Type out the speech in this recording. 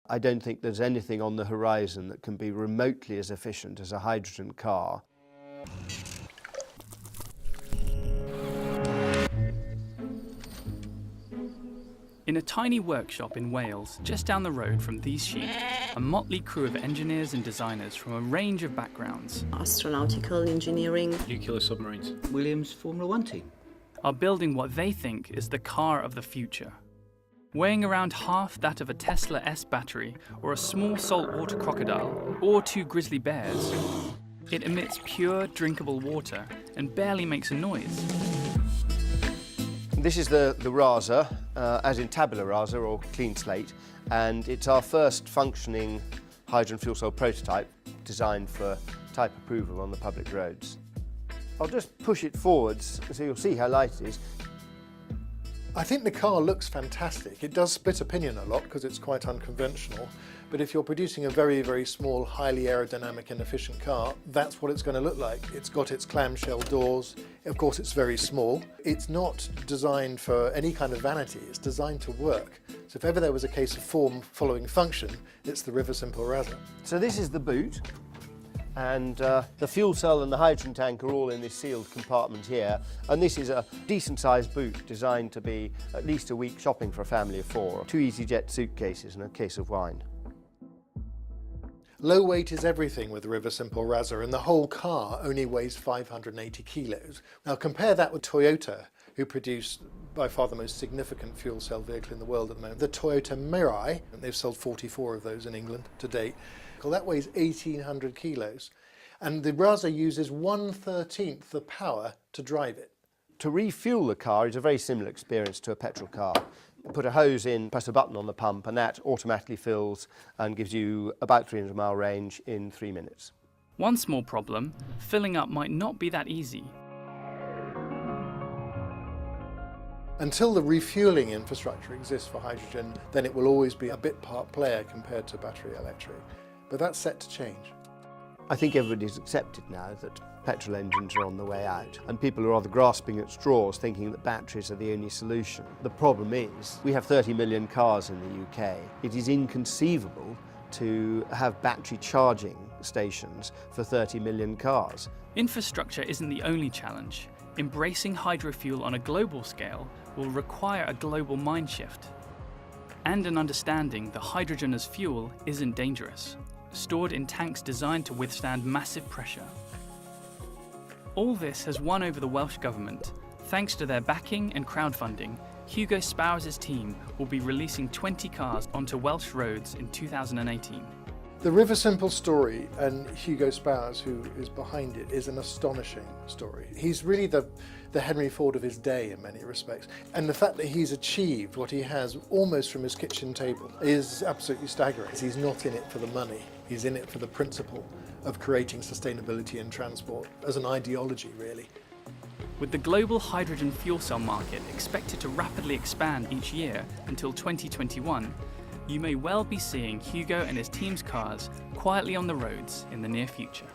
I don't think there's anything on the horizon that can be remotely as efficient as a hydrogen car. In a tiny workshop in Wales, just down the road from these sheep, a motley crew of engineers and designers from a range of backgrounds, astronautical engineering, nuclear submarines, Williams Formula 1 team, are building what they think is the car of the future. Weighing around half that of a Tesla S battery, or a small saltwater crocodile, or 2 grizzly bears, it emits pure, drinkable water and barely makes a noise. This is the rasa, as in tabula rasa or clean slate, and it's our first functioning hydrogen fuel cell prototype designed for type approval on the public roads. I'll just push it forwards so you'll see how light it is. I think the car looks fantastic. It does split opinion a lot because it's quite unconventional, but if you're producing a very, very small, highly aerodynamic and efficient car, that's what it's going to look like. It's got its clamshell doors. Of course, it's very small. It's not designed for any kind of vanity. It's designed to work. So if ever there was a case of form following function, it's the River Simple Rasa. So this is the boot, and the fuel cell and the hydrogen tank are all in this sealed compartment here, and this is a decent sized boot designed to be at least a week shopping for a family of 4, 2 EasyJet suitcases and a case of wine. Low weight is everything with the River Simple Rasa, and the whole car only weighs 580 kilos. Now compare that with Toyota, who produce by far the most significant fuel cell vehicle in the world at the moment, the Toyota Mirai, and they've sold 44 of those in England to date. Well, that weighs 1,800 kilos, and the Rasa uses 1/13 the power to drive it. To refuel the car is a very similar experience to a petrol car. Put a hose in, press a button on the pump, and that automatically fills and gives you about 300-mile range in 3 minutes. One small problem, filling up might not be that easy. Until the refueling infrastructure exists for hydrogen, then it will always be a bit part player compared to battery electric. But that's set to change. I think everybody's accepted now that petrol engines are on the way out, and people are rather grasping at straws thinking that batteries are the only solution. The problem is we have 30 million cars in the UK. It is inconceivable to have battery charging stations for 30 million cars. Infrastructure isn't the only challenge. Embracing hydrofuel on a global scale will require a global mind shift and an understanding that hydrogen as fuel isn't dangerous, stored in tanks designed to withstand massive pressure. All this has won over the Welsh Government. Thanks to their backing and crowdfunding, Hugo Spowers' team will be releasing 20 cars onto Welsh roads in 2018. The River Simple story, and Hugo Spowers, who is behind it, is an astonishing story. He's really the Henry Ford of his day in many respects. And the fact that he's achieved what he has almost from his kitchen table is absolutely staggering. He's not in it for the money. He's in it for the principle of creating sustainability in transport as an ideology, really. With the global hydrogen fuel cell market expected to rapidly expand each year until 2021, you may well be seeing Hugo and his team's cars quietly on the roads in the near future.